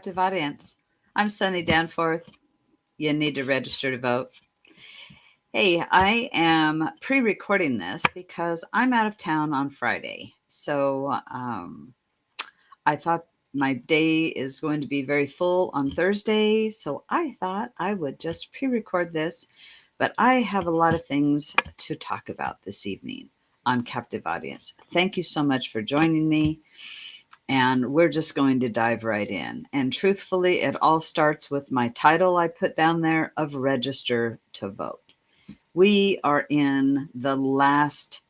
Captive audience. I'm Sunny Danforth. You need to register to vote. Hey, I am pre recording this because I'm out of town on Friday. So I thought my day is going to be very full on Thursday. So I thought I would just pre record this. But I have a lot of things to talk about this evening on Captive Audience. Thank you so much for joining me. And we're just going to dive right in. And truthfully, it all starts with my title I put down there of Register to Vote. We are in the last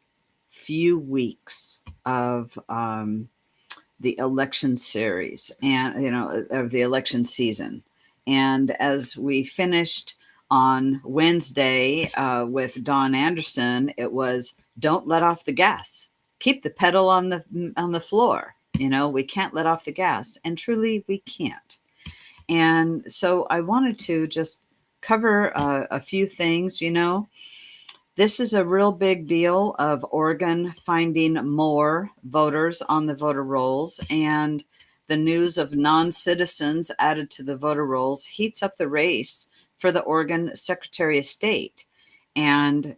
few weeks of the election series and, of the election season. And as we finished on Wednesday with Dawn Anderson, it was don't let off the gas. Keep the pedal on the floor. We can't let off the gas, and truly we can't. And so I wanted to just cover a few things. This is a real big deal of Oregon finding more voters on the voter rolls, and the news of non-citizens added to the voter rolls heats up the race for the Oregon Secretary of State. And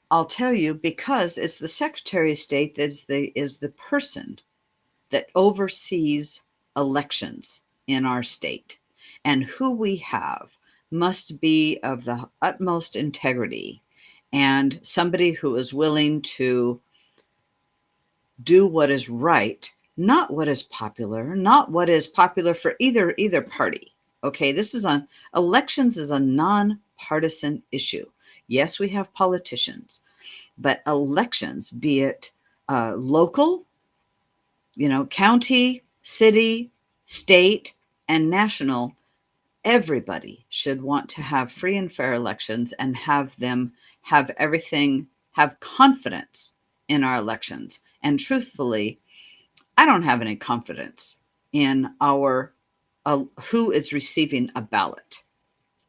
I'll tell you, because it's the Secretary of State that is the person that oversees elections in our state. And who we have must be of the utmost integrity and somebody who is willing to do what is right, not what is popular, not what is popular for either party. Okay, elections is a nonpartisan issue. Yes, we have politicians, but elections, be it local, county, city, state, and national, everybody should want to have free and fair elections and have them have confidence in our elections. And truthfully, I don't have any confidence in who is receiving a ballot.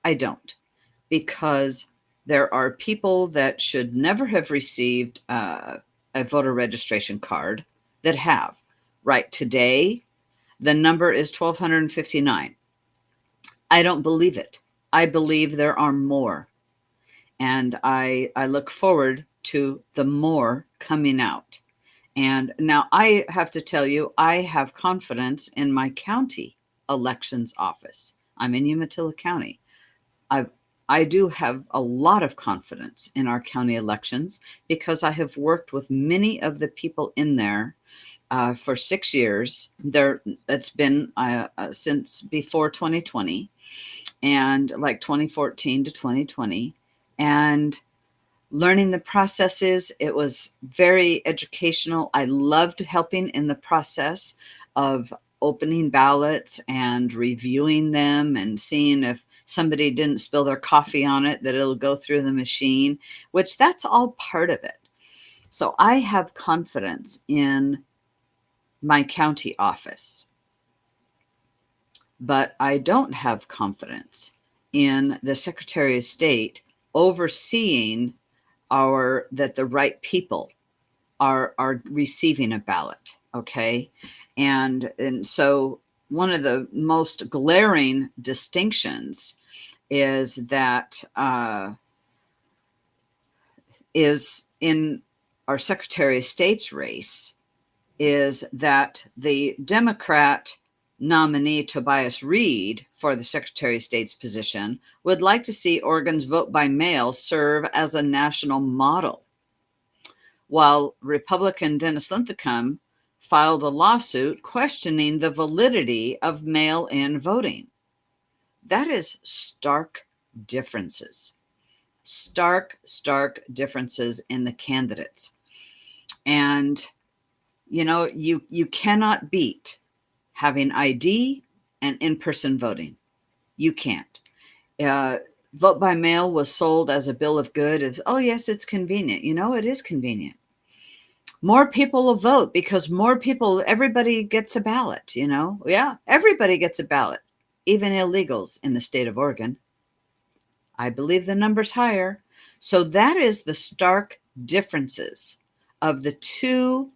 I don't, because there are people that should never have received a voter registration card that have. Right today, the number is 1,259. I don't believe it. I believe there are more. And I look forward to the more coming out. And now I have to tell you, I have confidence in my county elections office. I'm in Umatilla County. I do have a lot of confidence in our county elections because I have worked with many of the people in there for 6 years. It's been since before 2020, and like 2014 to 2020, and learning the processes. It was very educational. I loved helping in the process of opening ballots and reviewing them and seeing if somebody didn't spill their coffee on it, that it'll go through the machine, which that's all part of it. So I have confidence in my county office, but I don't have confidence in the Secretary of State overseeing that the right people are receiving a ballot. Okay. And so one of the most glaring distinctions is that is in our Secretary of State's race is that the Democrat nominee Tobias Reed for the Secretary of State's position would like to see Oregon's vote by mail serve as a national model, while Republican Dennis Linthicum filed a lawsuit questioning the validity of mail-in voting. That is stark differences in the candidates. And you cannot beat having ID and in-person voting. You can't. Vote by mail was sold as a bill of goods. Oh, yes, it's convenient. It is convenient. More people will vote because everybody gets a ballot, Yeah, everybody gets a ballot, even illegals in the state of Oregon. I believe the number's higher. So that is the stark differences of the two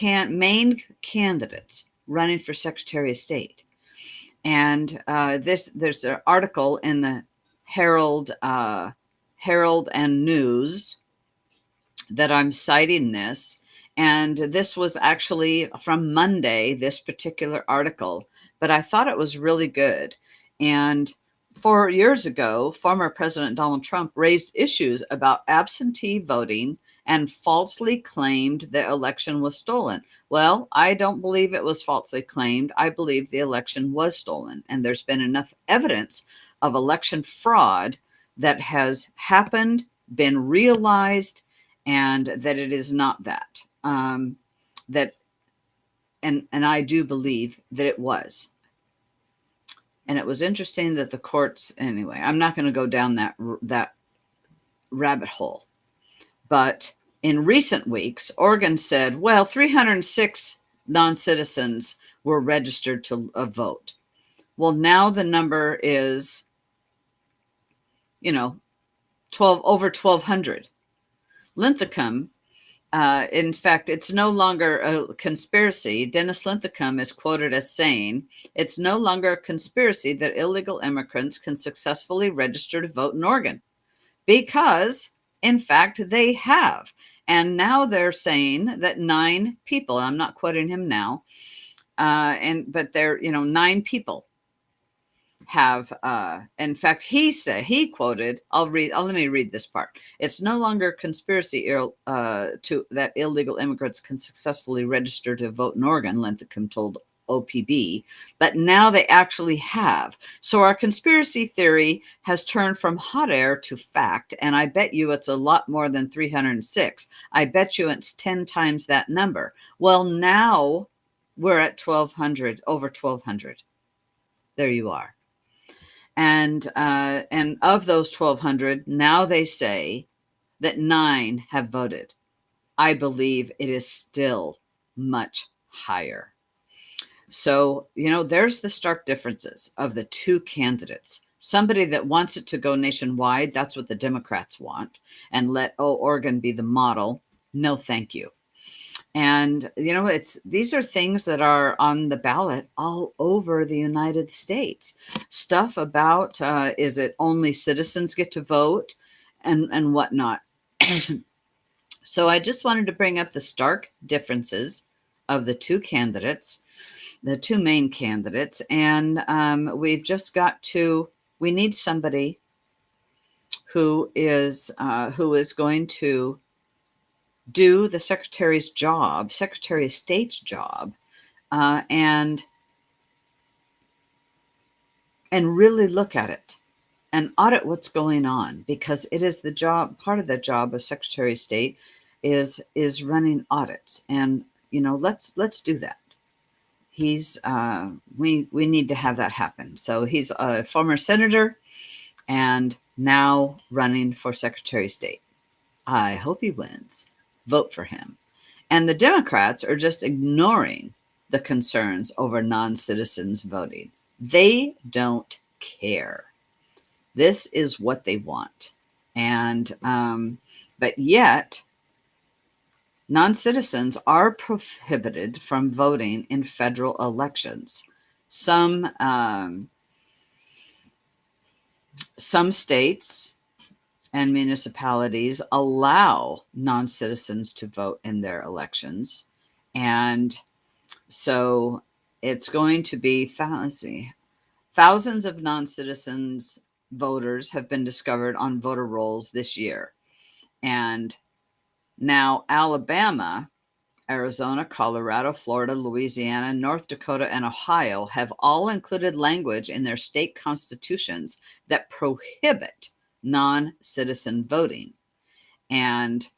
main candidates running for Secretary of State. And there's an article in the Herald and News that I'm citing this. And this was actually from Monday, this particular article, but I thought it was really good. And 4 years ago, former President Donald Trump raised issues about absentee voting and falsely claimed the election was stolen. Well, I don't believe it was falsely claimed. I believe the election was stolen. And there's been enough evidence of election fraud that has happened, been realized, and that it is not that. That and I do believe that it was. And it was interesting that the courts, anyway, I'm not going to go down that rabbit hole. But in recent weeks, Oregon said, well, 306 non-citizens were registered to vote. Well, now the number is, over 1,200. Linthicum, in fact, it's no longer a conspiracy. Dennis Linthicum is quoted as saying, it's no longer a conspiracy that illegal immigrants can successfully register to vote in Oregon, because, in fact, they have. And now they're saying that 9 people, I'm not quoting him now, but they're, 9 people have, in fact, he quoted, let me read this part. It's no longer a conspiracy that illegal immigrants can successfully register to vote in Oregon, Linthicum told OPB, but now they actually have. So our conspiracy theory has turned from hot air to fact, and I bet you it's a lot more than 306. I bet you it's 10 times that number. Well, now we're at 1,200, over 1,200. There you are. And of those 1,200, now they say that 9 have voted. I believe it is still much higher. So, there's the stark differences of the 2 candidates. Somebody that wants it to go nationwide, that's what the Democrats want, and let Oregon be the model. No, thank you. And, these are things that are on the ballot all over the United States. Stuff about, is it only citizens get to vote and whatnot. So I just wanted to bring up the stark differences of the 2 candidates, the 2 main candidates. And we've just we need somebody who is going to do the Secretary of State's job, and really look at it and audit what's going on, because it is part of the job of Secretary of State is running audits. And, let's do that. He's, we need to have that happen. So he's a former senator and now running for Secretary of State. I hope he wins. Vote for him. And the Democrats are just ignoring the concerns over non-citizens voting. They don't care. This is what they want. And, but yet, non-citizens are prohibited from voting in federal elections. Some states and municipalities allow non-citizens to vote in their elections. And so it's going to be, thousands of non-citizens voters have been discovered on voter rolls this year. And now Alabama, Arizona, Colorado, Florida, Louisiana, North Dakota, and Ohio have all included language in their state constitutions that prohibit non-citizen voting. And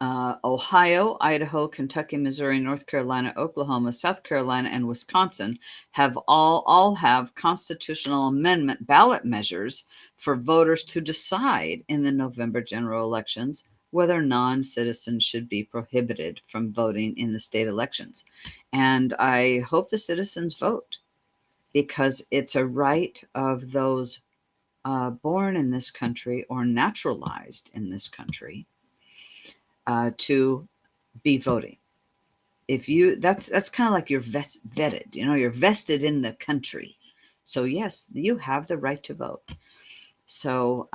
Ohio, Idaho, Kentucky, Missouri, North Carolina, Oklahoma, South Carolina, and Wisconsin have all have constitutional amendment ballot measures for voters to decide in the November general elections whether non-citizens should be prohibited from voting in the state elections. And I hope the citizens vote, because it's a right of those born in this country or naturalized in this country to be voting. if you that's kind of like you're vetted, you're vested in the country. So yes, you have the right to vote. So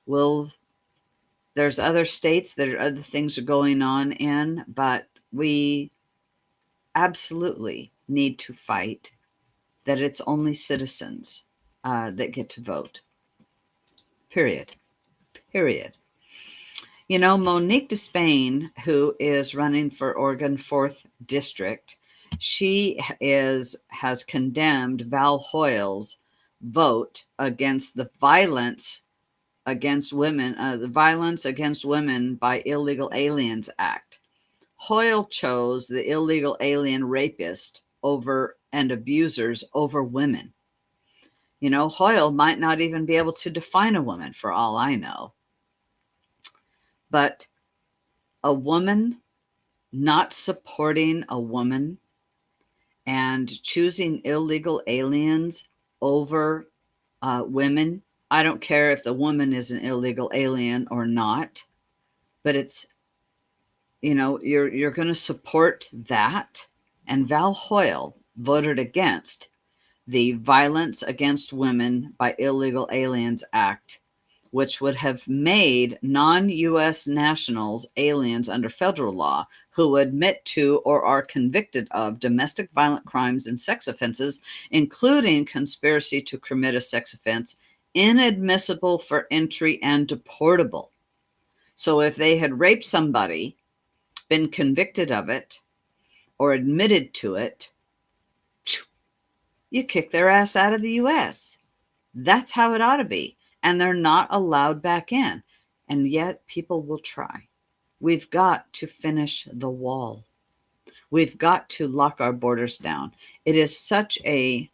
we'll there's other states that are other things are going on in, but we absolutely need to fight that it's only citizens that get to vote. Period. Period. Monique Despain, who is running for Oregon 4th District, she has condemned Val Hoyle's vote against the Violence Against Women, the Violence Against Women by Illegal Aliens Act. Hoyle chose the illegal alien rapist over and abusers over women. Hoyle might not even be able to define a woman for all I know. But a woman not supporting a woman and choosing illegal aliens over women. I don't care if the woman is an illegal alien or not, but it's, you're going to support that. And Val Hoyle voted against the Violence Against Women by Illegal Aliens Act, which would have made non-U.S. nationals aliens under federal law who admit to or are convicted of domestic violent crimes and sex offenses, including conspiracy to commit a sex offense, inadmissible for entry and deportable. So if they had raped somebody, been convicted of it, or admitted to it, you kick their ass out of the U.S. That's how it ought to be. And they're not allowed back in. And yet people will try. We've got to finish the wall. We've got to lock our borders down. It is such a,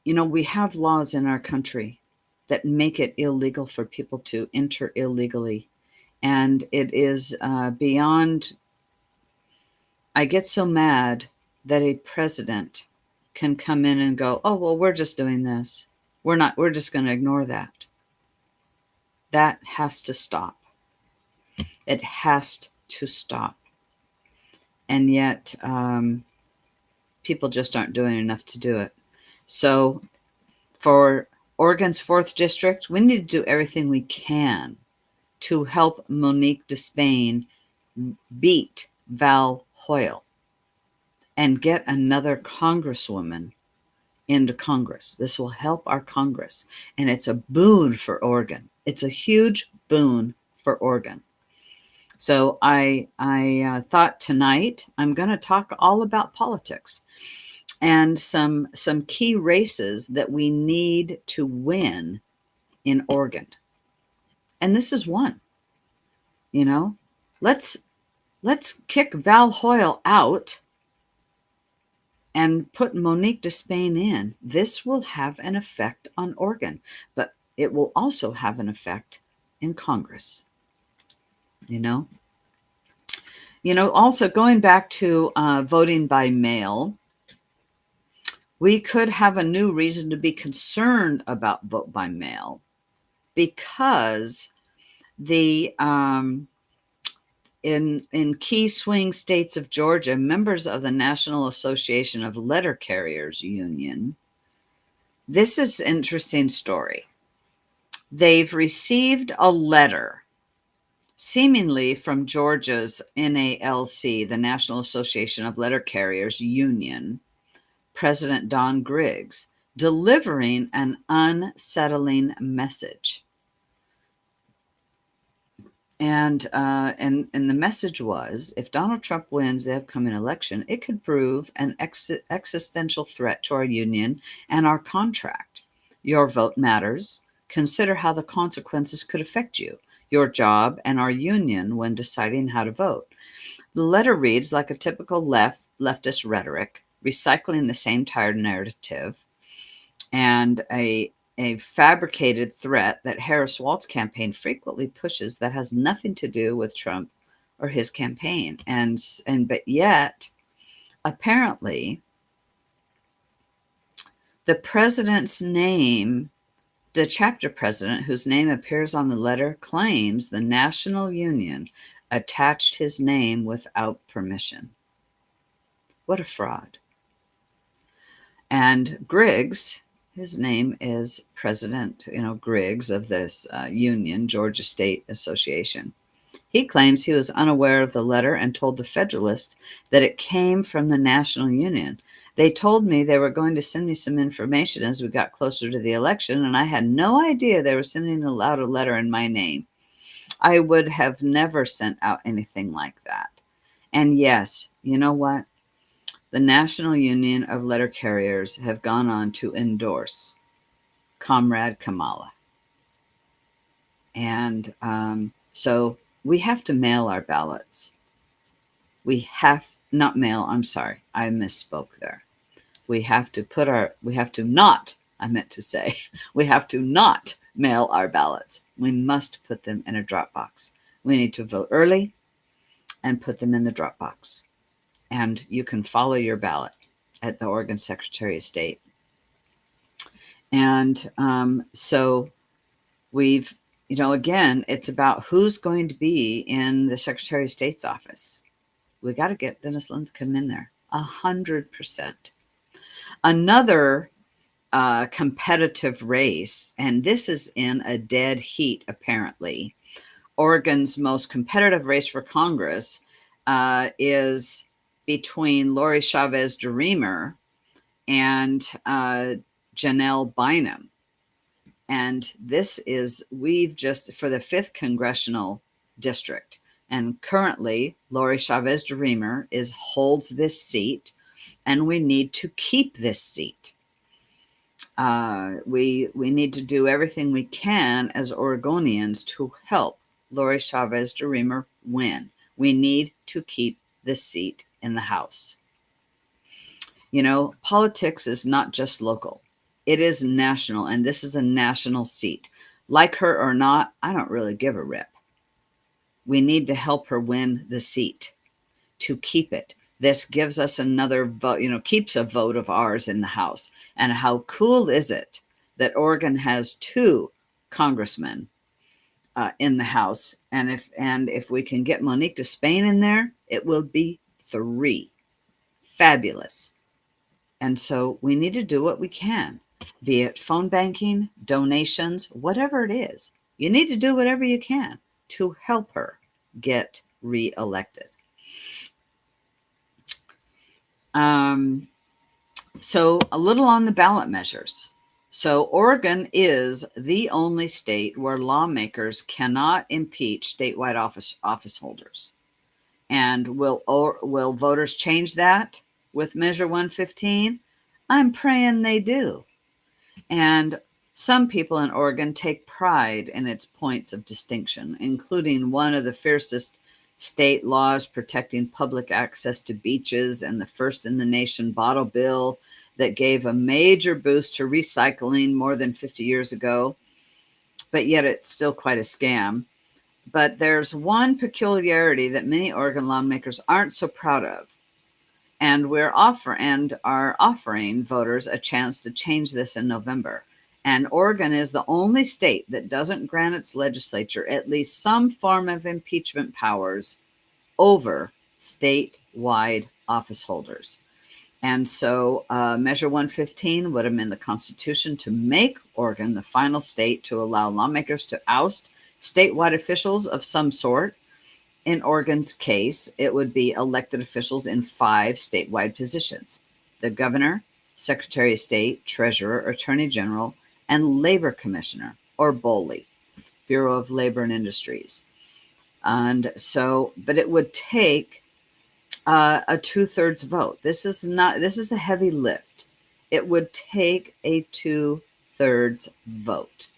we have laws in our country that make it illegal for people to enter illegally. And it is beyond, I get so mad that a president can come in and go, oh, well, we're just doing this. We're just going to ignore that. That has to stop. It has to stop. And yet, people just aren't doing enough to do it. So for Oregon's 4th District, we need to do everything we can to help Monique Despain beat Val Hoyle and get another congresswoman into Congress. This will help our Congress, and it's a boon for Oregon. It's a huge boon for Oregon. So I thought tonight I'm going to talk all about politics and some key races that we need to win in Oregon. And this is one. Let's kick Val Hoyle out and put Monique Despain in. This will have an effect on Oregon, but it will also have an effect in Congress. Also going back to voting by mail, we could have a new reason to be concerned about vote by mail because the in key swing states of Georgia, members of the National Association of Letter Carriers Union, this is an interesting story. They've received a letter seemingly from Georgia's NALC, the National Association of Letter Carriers Union, President Don Griggs, delivering an unsettling message. And the message was, if Donald Trump wins the upcoming election, it could prove an existential threat to our union and our contract. Your vote matters. Consider how the consequences could affect you, your job, and our union when deciding how to vote. The letter reads like a typical leftist rhetoric, recycling the same tired narrative, and a fabricated threat that Harris Walt's campaign frequently pushes that has nothing to do with Trump or his campaign. But yet, apparently, the president's name, the chapter president whose name appears on the letter, claims the National Union attached his name without permission. What a fraud. And Griggs, his name is President, Griggs of this union, Georgia State Association. He claims he was unaware of the letter and told the Federalist that it came from the National Union. They told me they were going to send me some information as we got closer to the election, and I had no idea they were sending out a letter in my name. I would have never sent out anything like that. And yes, you know what? The National Union of Letter Carriers have gone on to endorse Comrade Kamala. And so we have to mail our ballots. We have not mail. I'm sorry. I misspoke there. We have to not, I meant to say, we have to not mail our ballots. We must put them in a drop box. We need to vote early and put them in the drop box. And you can follow your ballot at the Oregon Secretary of State. And so we've, again, it's about who's going to be in the Secretary of State's office. We got to get Dennis Lynn to come in there, 100%. Another competitive race, and this is in a dead heat, apparently. Oregon's most competitive race for Congress is between Lori Chavez DeRemer and Janelle Bynum. And this is, for the 5th congressional district. And currently, Lori Chavez DeRemer holds this seat, and we need to keep this seat. We need to do everything we can as Oregonians to help Lori Chavez DeRemer win. We need to keep this seat in the House. Politics is not just local. It is national, and this is a national seat. Like her or not, I don't really give a rip. We need to help her win the seat to keep it. This gives us another vote, keeps a vote of ours in the House. And how cool is it that Oregon has 2 congressmen in the House? And if we can get Monique to Spain in there, it will be 3. Fabulous. And so we need to do what we can, be it phone banking, donations, whatever it is. You need to do whatever you can to help her get reelected. So a little on the ballot measures. So Oregon is the only state where lawmakers cannot impeach statewide office holders. And will voters change that with Measure 115? I'm praying they do. And some people in Oregon take pride in its points of distinction, including one of the fiercest state laws protecting public access to beaches and the first in the nation bottle bill that gave a major boost to recycling more than 50 years ago. But yet it's still quite a scam. But there's one peculiarity that many Oregon lawmakers aren't so proud of. And are offering voters a chance to change this in November. And Oregon is the only state that doesn't grant its legislature at least some form of impeachment powers over statewide office holders. And so Measure 115 would amend the Constitution to make Oregon the final state to allow lawmakers to oust statewide officials of some sort. In Oregon's case, it would be elected officials in 5 statewide positions: the governor, secretary of state, treasurer, attorney general, and labor commissioner, or BOLI, Bureau of Labor and Industries. And so, but it would take a 2/3 vote. This is a heavy lift. It would take a 2/3 vote.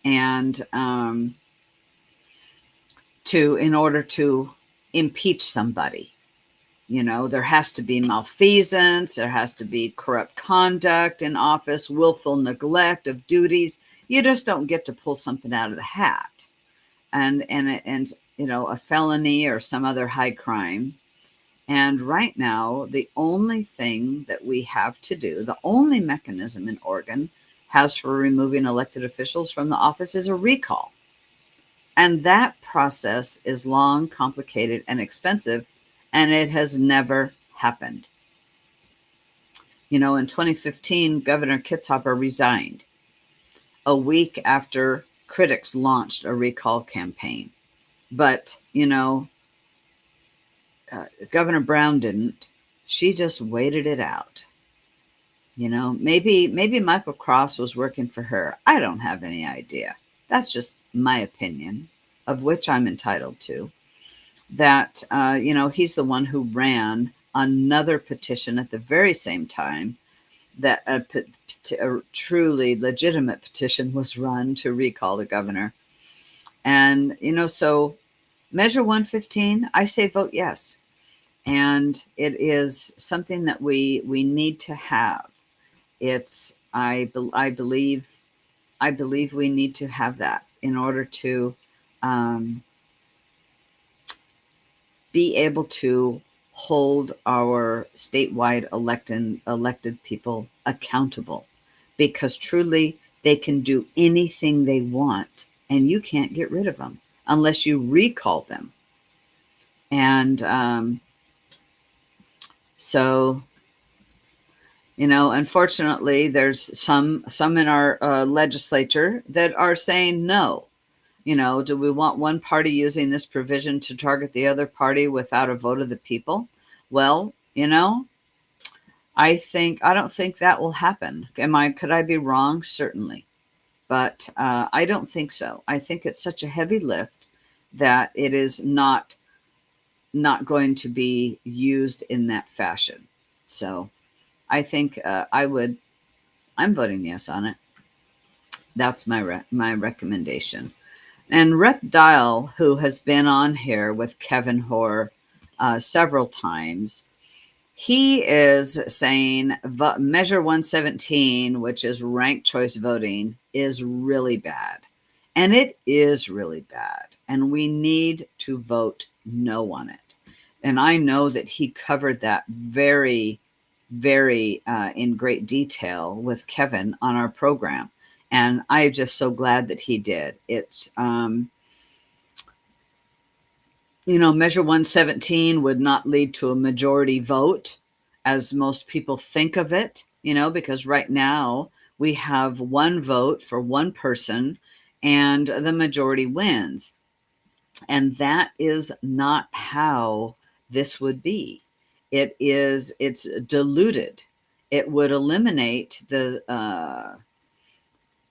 And in order to impeach somebody, there has to be malfeasance, there has to be corrupt conduct in office, willful neglect of duties. You just don't get to pull something out of the hat, and a felony or some other high crime. And right now, the only thing that we have to do, the only mechanism in Oregon has for removing elected officials from the office is a recall. And that process is long, complicated, and expensive, and it has never happened. You know, in 2015, Governor Kitzhaber resigned a week after critics launched a recall campaign. But, Governor Brown didn't. She just waited it out. Maybe Michael Cross was working for her. I don't have any idea. That's just my opinion, of which I'm entitled to. That, he's the one who ran another petition at the very same time that a truly legitimate petition was run to recall the governor. And, so Measure 115, I say vote yes. And it is something that we need to have. It's, I believe we need to have that in order to be able to hold our statewide elected people accountable, because truly they can do anything they want and you can't get rid of them unless you recall them. And so, unfortunately, there's some in our legislature that are saying no. Do we want one party using this provision to target the other party without a vote of the people? Well, I don't think that will happen. Could I be wrong? Certainly. But I don't think so. I think it's such a heavy lift that it is not going to be used in that fashion. So I think I'm voting yes on it. That's my recommendation. And Rep. Dial, who has been on here with Kevin Hoare several times, he is saying Measure 117, which is ranked choice voting, is really bad. And it is really bad. And we need to vote no on it. And I know that he covered that very, very in great detail with Kevin on our program. And I'm just so glad that he did. It's, Measure 117 would not lead to a majority vote as most people think of it, because right now we have one vote for one person and the majority wins. And that is not how this would be. It's diluted. It would eliminate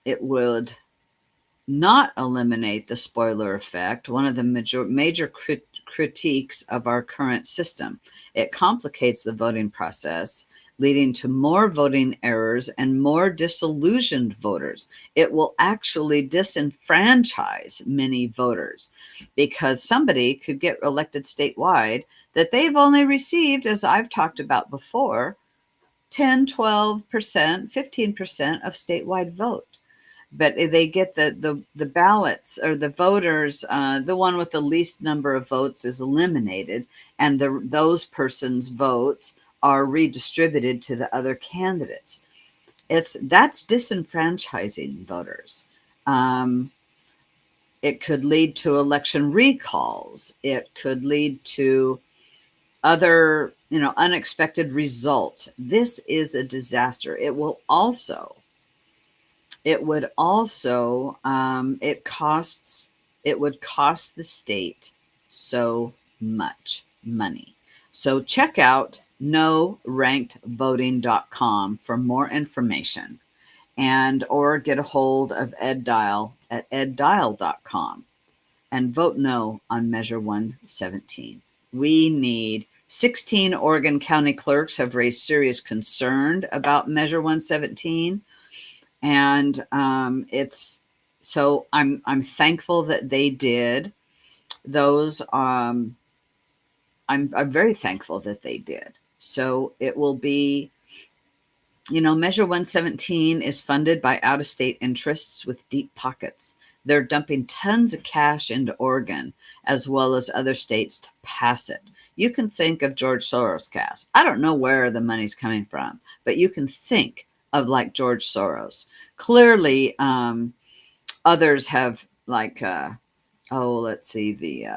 it would not eliminate the spoiler effect, one of the major critiques of our current system. It complicates the voting process, leading to more voting errors and more disillusioned voters. It will actually disenfranchise many voters, because somebody could get elected statewide that they've only received, as I've talked about before, 10, 12%, 15% of statewide vote. But they get the ballots, or the voters, the one with the least number of votes is eliminated, and those persons' votes are redistributed to the other candidates. That's disenfranchising voters. It could lead to election recalls. It could lead to other, unexpected results. This is a disaster. It would also, it would cost the state so much money. So check out norankedvoting.com for more information, or get a hold of Ed Dial at eddial.com and vote no on Measure 117. We need 16 Oregon County clerks have raised serious concern about Measure 117. And it's, so I'm thankful that they did those. I'm very thankful that they did. So it will be, Measure 117 is funded by out-of-state interests with deep pockets. They're dumping tons of cash into Oregon as well as other states to pass it. You can think of George Soros cash. I don't know where the money's coming from, but you can think of like George Soros. Clearly, others have let's see, the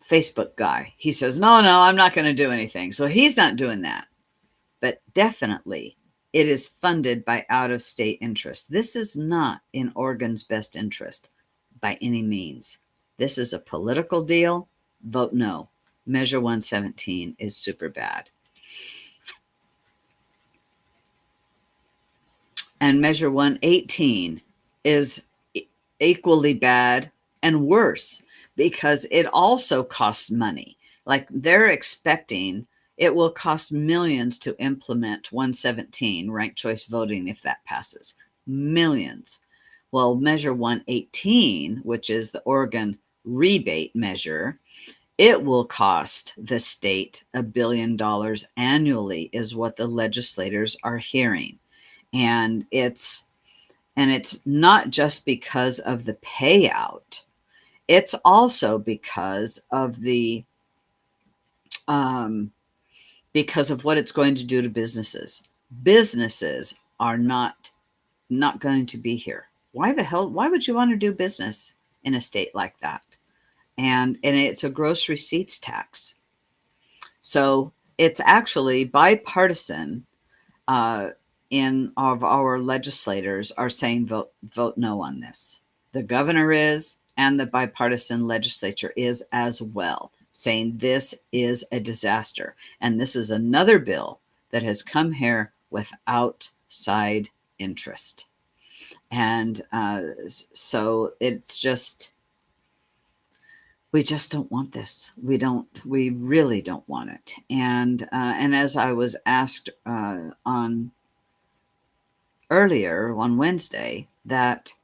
Facebook guy. He says, no, I'm not going to do anything. So he's not doing that. But definitely it is funded by out-of-state interests. This is not in Oregon's best interest by any means. This is a political deal. Vote no. Measure 117 is super bad. And Measure 118 is equally bad and worse because it also costs money. Like they're expecting it will cost millions to implement 117 ranked choice voting if that passes. Millions. Well, Measure 118, which is the Oregon rebate measure, it will cost the state $1 billion annually, is what the legislators are hearing. And it's not just because of the payout. It's also because of because of what it's going to do to businesses. Businesses are not going to be here. Why the hell? Why would you want to do business in a state like that? And it's a gross receipts tax. So it's actually bipartisan. Of our legislators are saying vote no on this. The governor is, and the bipartisan legislature is as well, saying this is a disaster. And this is another bill that has come here with outside interest. And so it's just, we just don't want this. We really don't want it. And as I was asked on earlier on Wednesday, that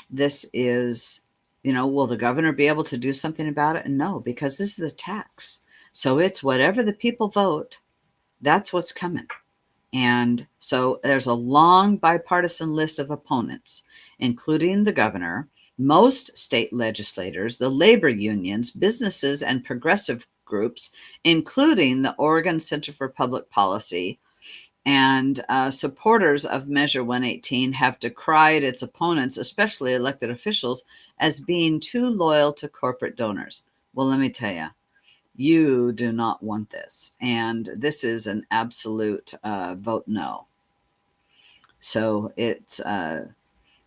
this is, will the governor be able to do something about it? No, because this is a tax. So it's whatever the people vote, that's what's coming. And so there's a long bipartisan list of opponents, including the governor, most state legislators, the labor unions, businesses, and progressive groups, including the Oregon Center for Public Policy. And supporters of Measure 118 have decried its opponents, especially elected officials, as being too loyal to corporate donors. Well, let me tell you, you do not want this. And this is an absolute vote no. So it's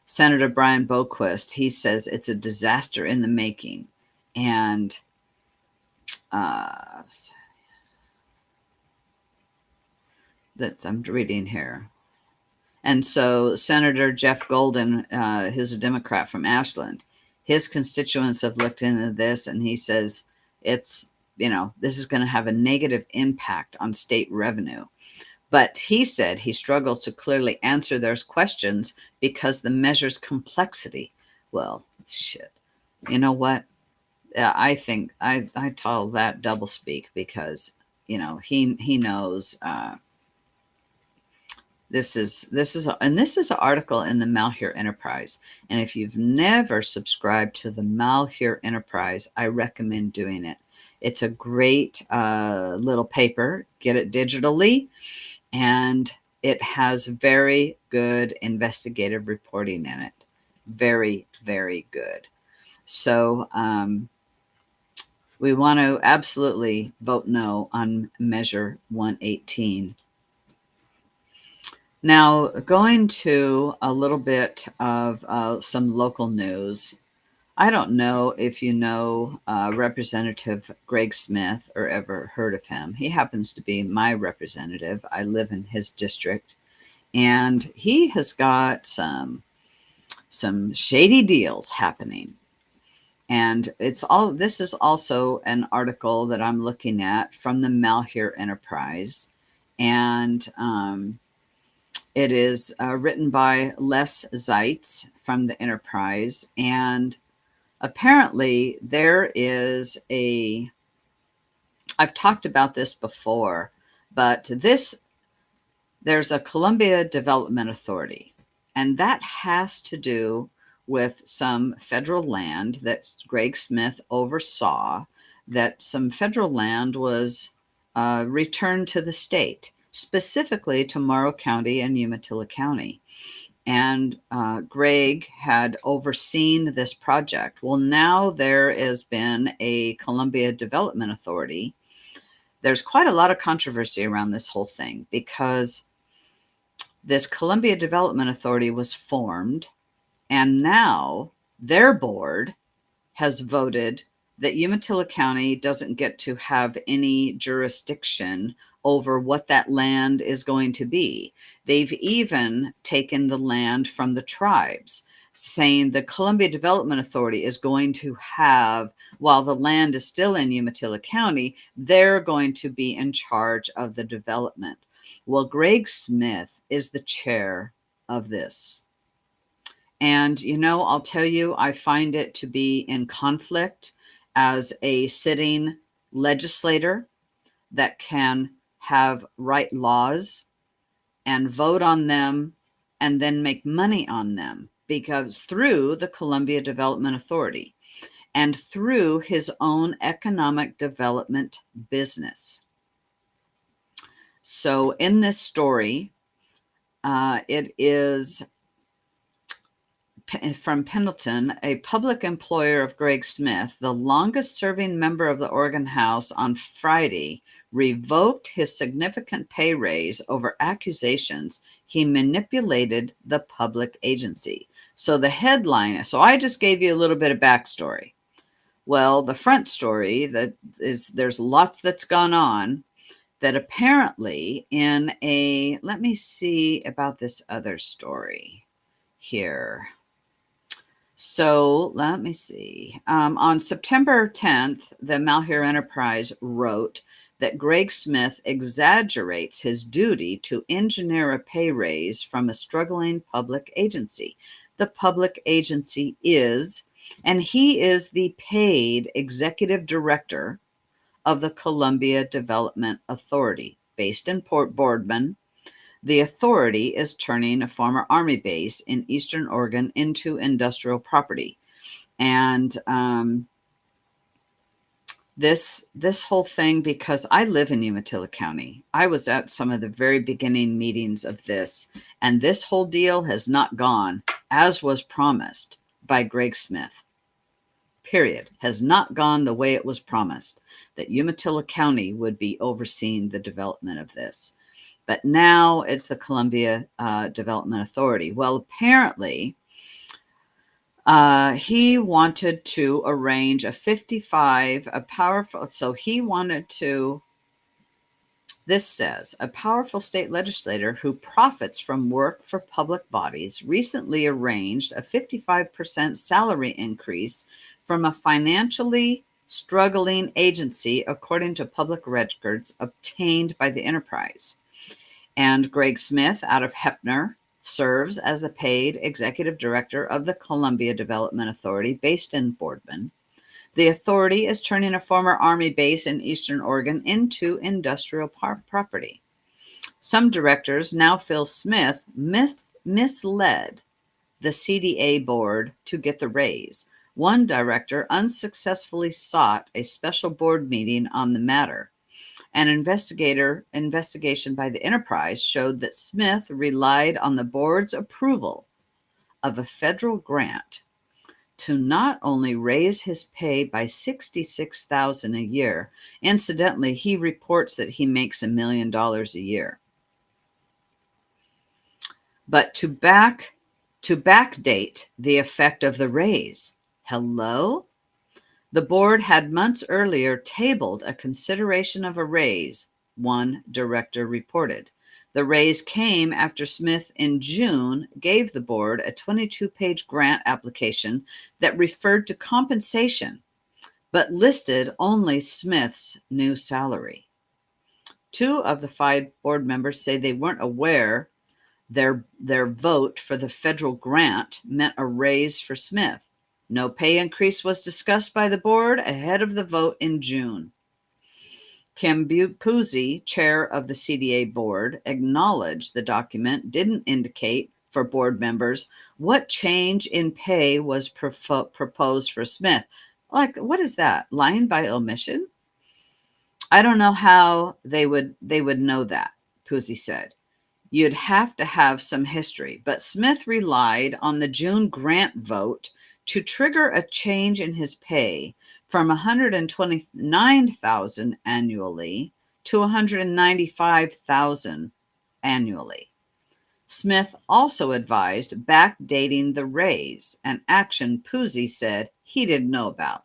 Senator Brian Boquist. He says it's a disaster in the making. And I'm reading here. And so Senator Jeff Golden, who's a Democrat from Ashland, his constituents have looked into this, and he says it's, this is going to have a negative impact on state revenue. But he said he struggles to clearly answer their questions because the measure's complexity. Well, shit. You know what? I think I call that doublespeak because, he knows. This is an article in the Malheur Enterprise. And if you've never subscribed to the Malheur Enterprise, I recommend doing it. It's a great little paper. Get it digitally. And it has very good investigative reporting in it. Very, very good. So we want to absolutely vote no on Measure 118. Now, going to a little bit of some local news. I don't know if you know Representative Greg Smith or ever heard of him. He happens to be my representative. I live in his district, and he has got some shady deals happening. And this is also an article that I'm looking at from the Malheur Enterprise, and it is written by Les Zeitz from the Enterprise. And apparently there is I've talked about this before, but there's a Columbia Development Authority, and that has to do with some federal land that Greg Smith oversaw, that some federal land was returned to the state, specifically to Morrow County and Umatilla County. And Greg had overseen this project. Well, now there has been a Columbia Development Authority. There's quite a lot of controversy around this whole thing because this Columbia Development Authority was formed, and now their board has voted that Umatilla County doesn't get to have any jurisdiction over what that land is going to be. They've even taken the land from the tribes, saying the Columbia Development Authority is going to have, while the land is still in Umatilla County, they're going to be in charge of the development. Well, Greg Smith is the chair of this. And, I'll tell you, I find it to be in conflict as a sitting legislator that can write laws and vote on them and then make money on them, because through the Columbia Development Authority and through his own economic development business. So in this story, it is from Pendleton, a public employer of Greg Smith, the longest serving member of the Oregon House, on Friday revoked his significant pay raise over accusations he manipulated the public agency. So the headline, so I just gave you a little bit of backstory. Well, the front story there's lots that's gone on, that apparently let me see about this other story here. So let me see. On September 10th, the Malheur Enterprise wrote that Greg Smith exaggerates his duty to engineer a pay raise from a struggling public agency. The public agency and he is the paid executive director of the Columbia Development Authority, based in Port Boardman. The authority is turning a former Army base in Eastern Oregon into industrial property. And this whole thing, because I live in Umatilla County, I was at some of the very beginning meetings of this, and this whole deal has not gone as was promised by Greg Smith. Period. Has not gone the way it was promised, that Umatilla County would be overseeing the development of this. But now it's the Columbia Development Authority. Well, apparently, he wanted to arrange this says, a powerful state legislator who profits from work for public bodies recently arranged a 55% salary increase from a financially struggling agency, according to public records obtained by the enterprise. And Greg Smith, out of Heppner, serves as the paid executive director of the Columbia Development Authority, based in Boardman. The authority is turning a former Army base in Eastern Oregon into industrial property. Some directors now feel Smith misled the CDA board to get the raise. One director unsuccessfully sought a special board meeting on the matter. An investigation by the enterprise showed that Smith relied on the board's approval of a federal grant to not only raise his pay by $66,000 a year. Incidentally, he reports that he makes $1 million a year. But to backdate the effect of the raise. Hello? The board had months earlier tabled a consideration of a raise, one director reported. The raise came after Smith in June gave the board a 22-page grant application that referred to compensation, but listed only Smith's new salary. 2 of the 5 board members say they weren't aware their vote for the federal grant meant a raise for Smith. No pay increase was discussed by the board ahead of the vote in June. Kim Pusey, chair of the CDA board, acknowledged the document didn't indicate for board members what change in pay was proposed for Smith. Like, what is that? Lying by omission? I don't know how they would know that, Pusey said. You'd have to have some history, but Smith relied on the June grant vote to trigger a change in his pay from $129,000 annually to $195,000 annually. Smith also advised backdating the raise, an action Pusey said he didn't know about.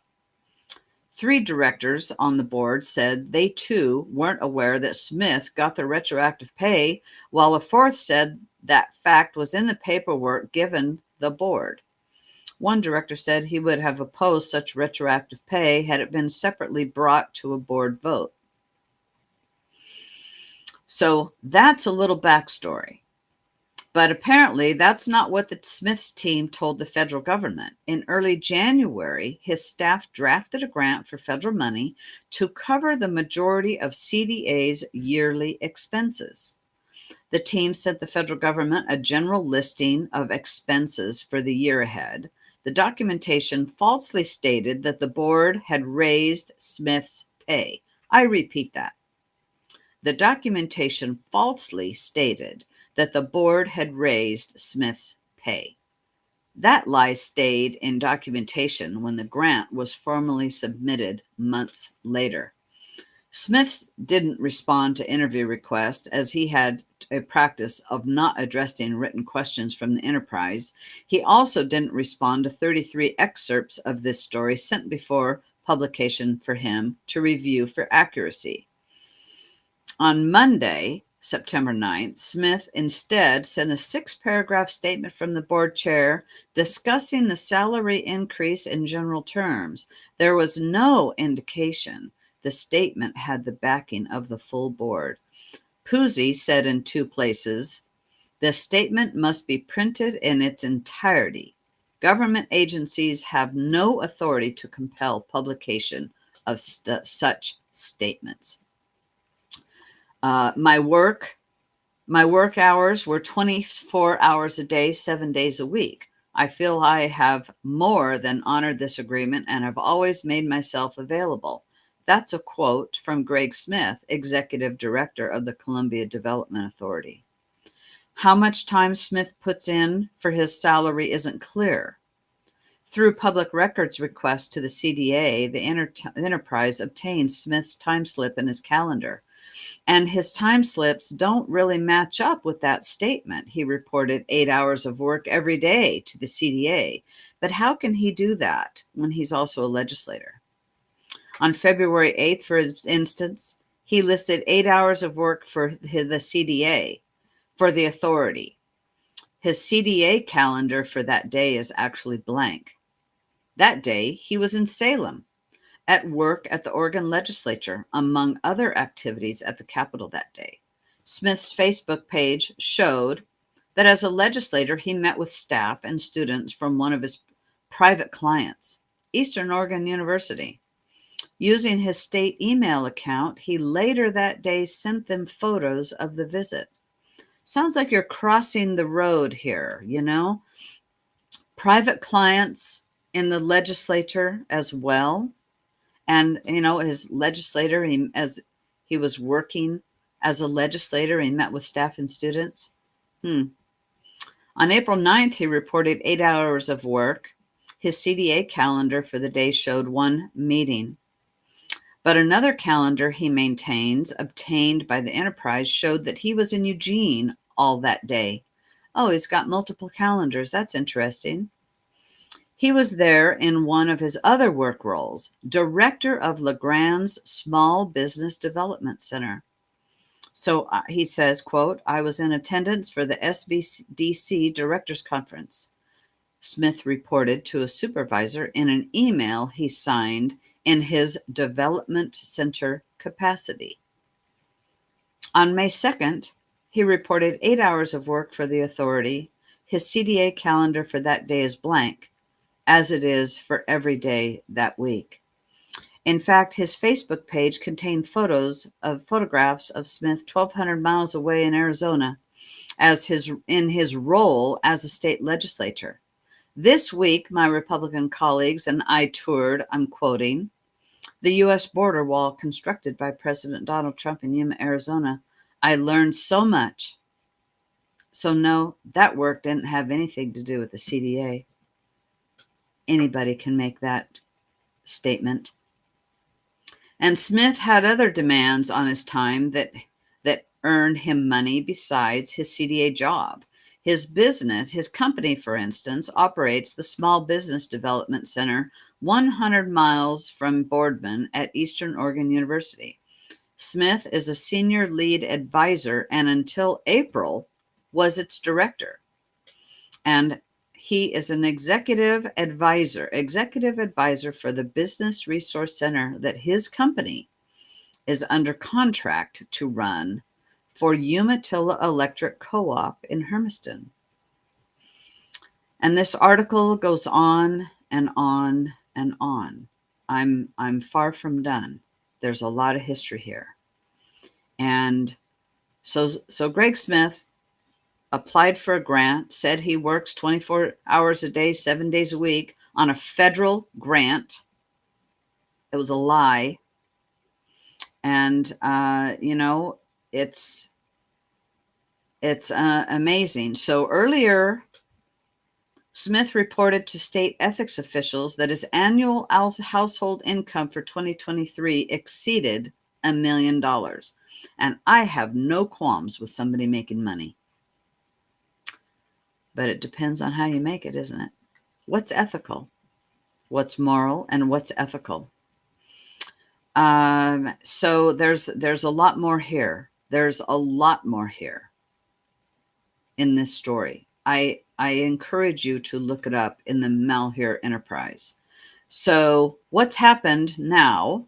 3 directors on the board said they too weren't aware that Smith got the retroactive pay, while a 4th said that fact was in the paperwork given the board. One director said he would have opposed such retroactive pay had it been separately brought to a board vote. So that's a little backstory. But apparently, that's not what the Smith's team told the federal government. In early January, his staff drafted a grant for federal money to cover the majority of CDA's yearly expenses. The team sent the federal government a general listing of expenses for the year ahead. The documentation falsely stated that the board had raised Smith's pay. I repeat that. The documentation falsely stated that the board had raised Smith's pay. That lie stayed in documentation when the grant was formally submitted months later. Smith didn't respond to interview requests, as he had a practice of not addressing written questions from the enterprise. He also didn't respond to 33 excerpts of this story sent before publication for him to review for accuracy. On Monday, September 9th, Smith instead sent a 6-paragraph statement from the board chair discussing the salary increase in general terms. There was no indication the statement had the backing of the full board. Pusey said in 2 places, "The statement must be printed in its entirety. Government agencies have no authority to compel publication of such statements." My work hours were 24 hours a day, 7 days a week. I feel I have more than honored this agreement and have always made myself available. That's a quote from Greg Smith, executive director of the Columbia Development Authority. How much time Smith puts in for his salary isn't clear. Through public records requests to the CDA, the enterprise obtained Smith's time slip in his calendar. And his time slips don't really match up with that statement. He reported 8 hours of work every day to the CDA. But how can he do that when he's also a legislator? On February 8th, for instance, he listed 8 hours of work for the CDA, for the authority. His CDA calendar for that day is actually blank. That day, he was in Salem, at work at the Oregon legislature, among other activities at the Capitol that day. Smith's Facebook page showed that as a legislator, he met with staff and students from one of his private clients, Eastern Oregon University. Using his state email account, he later that day sent them photos of the visit. Sounds like you're crossing the road here, you know? Private clients in the legislature as well. And, his legislator, as he was working as a legislator, he met with staff and students. On April 9th, he reported 8 hours of work. His CDA calendar for the day showed 1 meeting. But another calendar he maintains, obtained by the enterprise, showed that he was in Eugene all that day. Oh, he's got multiple calendars. That's interesting. He was there in one of his other work roles, director of LeGrand's Small Business Development Center. So he says, quote, "I was in attendance for the SBDC Directors Conference," Smith reported to a supervisor in an email he signed in his development center capacity. On May 2nd, he reported 8 hours of work for the authority. His CDA calendar for that day is blank, as it is for every day that week. In fact, his Facebook page contained photographs of Smith 1,200 miles away in Arizona in his role as a state legislator. This week, my Republican colleagues and I toured, I'm quoting, "the U.S. border wall constructed by President Donald Trump in Yuma, Arizona. I learned so much. So no, that work didn't have anything to do with the CDA. Anybody can make that statement. And Smith had other demands on his time that earned him money besides his CDA job. His business, his company, for instance, operates the Small Business Development Center 100 miles from Boardman at Eastern Oregon University. Smith is a senior lead advisor and until April was its director. And he is an executive advisor for the Business Resource Center that his company is under contract to run for Umatilla Electric Co-op in Hermiston. And this article goes on and on and on. I'm far from done. There's a lot of history here. And so Greg Smith applied for a grant, said he works 24 hours a day, 7 days a week on a federal grant. It was a lie. And, it's amazing. So earlier, Smith reported to state ethics officials that his annual household income for 2023 exceeded $1 million. And I have no qualms with somebody making money. But it depends on how you make it, isn't it? What's ethical? What's moral? And what's ethical? So there's a lot more here. There's a lot more here in this story. I encourage you to look it up in the Malheur Enterprise. So what's happened now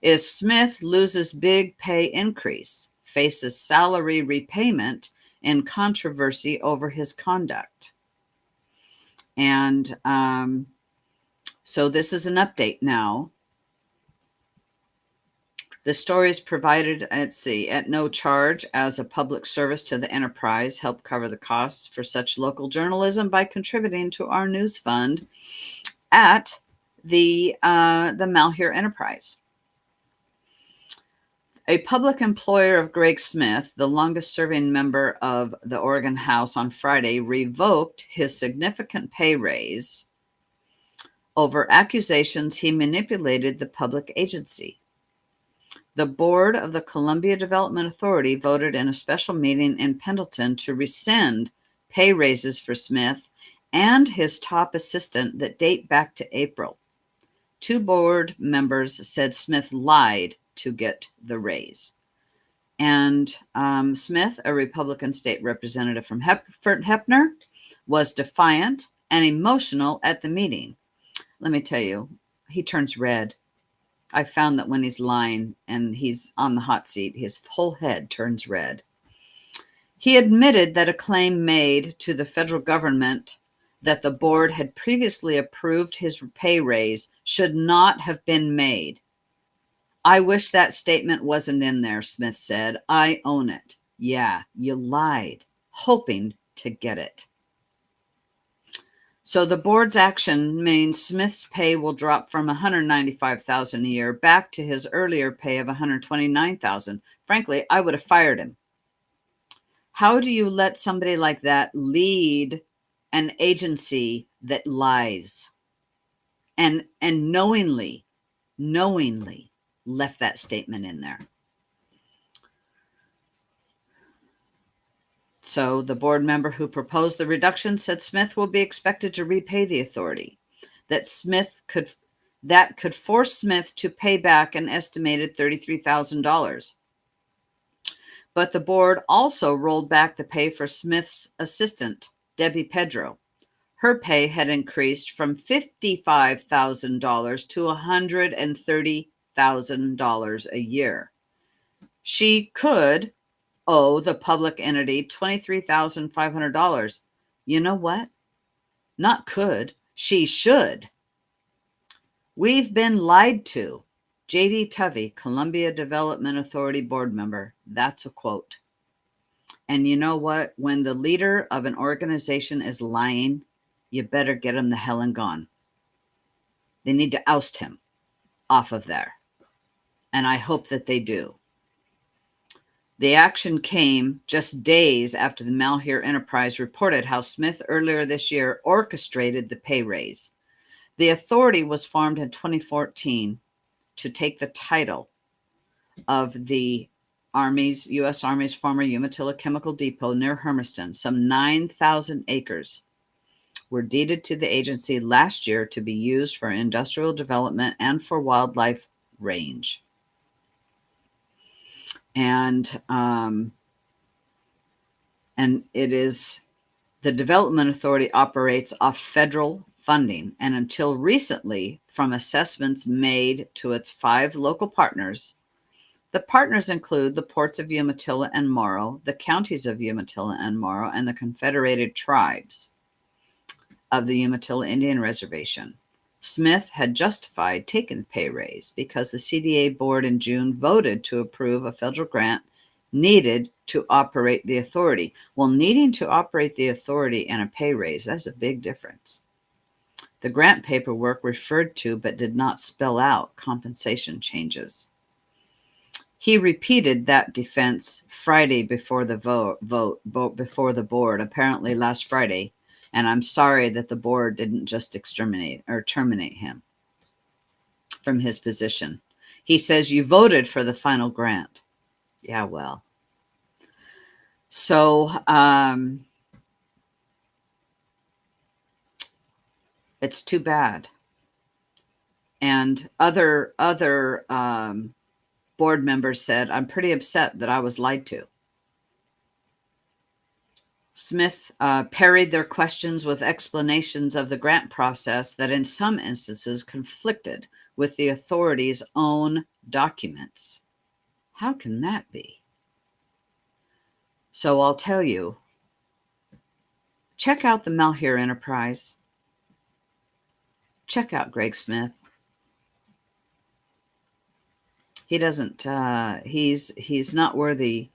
is Smith loses big pay increase, faces salary repayment, and controversy over his conduct. And so this is an update now. The story is provided, at no charge as a public service to the enterprise. Help cover the costs for such local journalism by contributing to our news fund at the Malheur Enterprise. A public employer of Greg Smith, the longest serving member of the Oregon House, on Friday revoked his significant pay raise over accusations he manipulated the public agency. The board of the Columbia Development Authority voted in a special meeting in Pendleton to rescind pay raises for Smith and his top assistant that date back to April. 2 board members said Smith lied to get the raise. And Smith, a Republican state representative from Heppner, was defiant and emotional at the meeting. Let me tell you, he turns red. I found that when he's lying and he's on the hot seat, his whole head turns red. He admitted that a claim made to the federal government that the board had previously approved his pay raise should not have been made. I wish that statement wasn't in there, Smith said. I own it. Yeah, you lied, hoping to get it. So the board's action means Smith's pay will drop from $195,000 a year back to his earlier pay of $129,000. Frankly, I would have fired him. How do you let somebody like that lead an agency that lies and knowingly left that statement in there? So the board member who proposed the reduction said Smith will be expected to repay the authority, that could force Smith to pay back an estimated $33,000. But the board also rolled back the pay for Smith's assistant, Debbie Pedro. Her pay had increased from $55,000 to $130,000 a year. She could owe the public entity $23,500. You know what? Not could, she should. We've been lied to. J.D. Tovey, Columbia Development Authority board member. That's a quote. And you know what? When the leader of an organization is lying, you better get him the hell and gone. They need to oust him off of there. And I hope that they do. The action came just days after the Malheur Enterprise reported how Smith earlier this year orchestrated the pay raise. The authority was formed in 2014 to take the title of the U.S. Army's former Umatilla Chemical Depot near Hermiston. Some 9,000 acres were deeded to the agency last year to be used for industrial development and for wildlife range. And it is the Development Authority operates off federal funding, and until recently, from assessments made to its 5 local partners. The partners include the ports of Umatilla and Morrow, the counties of Umatilla and Morrow, and the Confederated Tribes of the Umatilla Indian Reservation. Smith had justified taking the pay raise because the CDA board in June voted to approve a federal grant needed to operate the authority. Well, needing to operate the authority and a pay raise, that's a big difference. The grant paperwork referred to but did not spell out compensation changes. He repeated that defense Friday before the vote before the board, apparently last Friday, and I'm sorry that the board didn't just exterminate or terminate him from his position. He says, you voted for the final grant. Yeah, well. So it's too bad. And other board members said, I'm pretty upset that I was lied to. Smith parried their questions with explanations of the grant process that in some instances conflicted with the authority's own documents. How can that be? So I'll tell you, check out the Malheur Enterprise. Check out Greg Smith. He doesn't, he's not worthy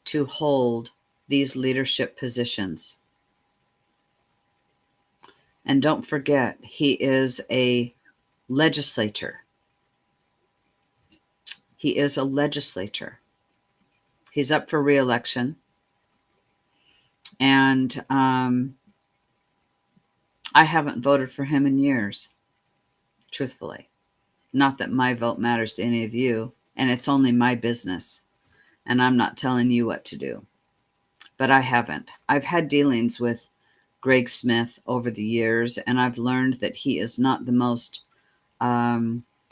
to hold these leadership positions. And don't forget, he is a legislator. He is a legislator. He's up for re-election. And I haven't voted for him in years, truthfully. Not that my vote matters to any of you, and it's only my business. And I'm not telling you what to do. But I haven't. I've had dealings with Greg Smith over the years, and I've learned that he is not the most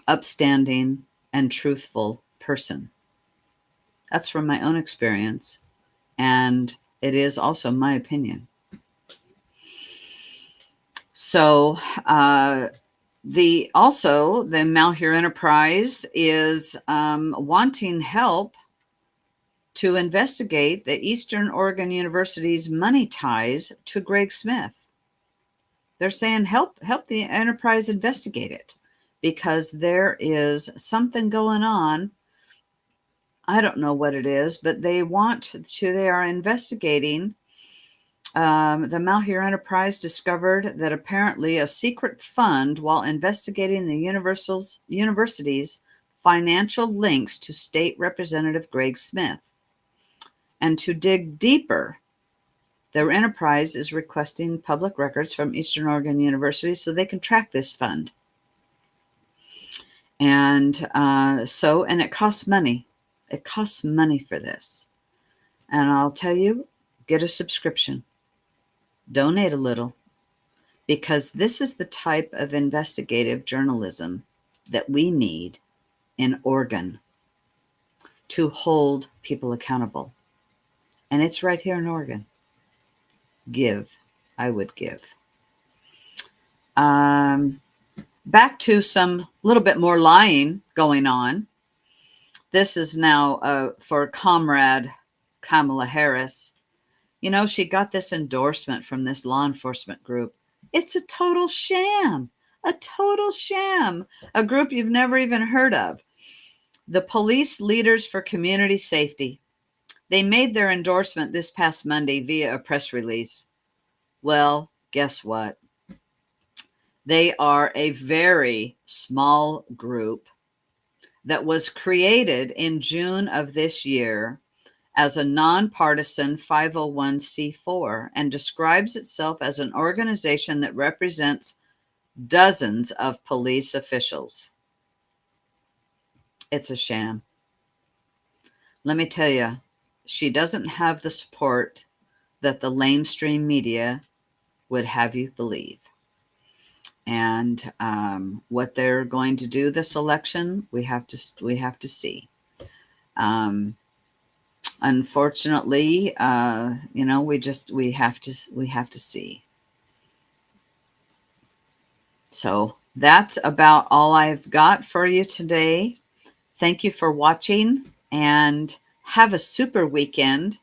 upstanding and truthful person. That's from my own experience, and it is also my opinion. So the Malheur Enterprise is wanting help to investigate the Eastern Oregon University's money ties to Greg Smith. They're saying help the enterprise investigate it because there is something going on. I don't know what it is, but they are investigating. The Malheur Enterprise discovered that apparently a secret fund, while investigating the university's financial links to State Representative Greg Smith. And to dig deeper, the enterprise is requesting public records from Eastern Oregon University so they can track this fund. And and it costs money. It costs money for this. And I'll tell you, get a subscription. Donate a little. Because this is the type of investigative journalism that we need in Oregon to hold people accountable. And it's right here in Oregon. Give. I would give. Back to some little bit more lying going on. This is now for Comrade Kamala Harris. You know, she got this endorsement from this law enforcement group. It's a total sham. A total sham. A group you've never even heard of. The Police Leaders for Community Safety. They made their endorsement this past Monday via a press release. Well, guess what? They are a very small group that was created in June of this year as a nonpartisan 501c4 and describes itself as an organization that represents dozens of police officials. It's a sham. Let me tell you, she doesn't have the support that the lamestream media would have you believe. And what they're going to do this election, we have to see. Unfortunately, we have to see. So that's about all I've got for you today. Thank you for watching, and have a super weekend.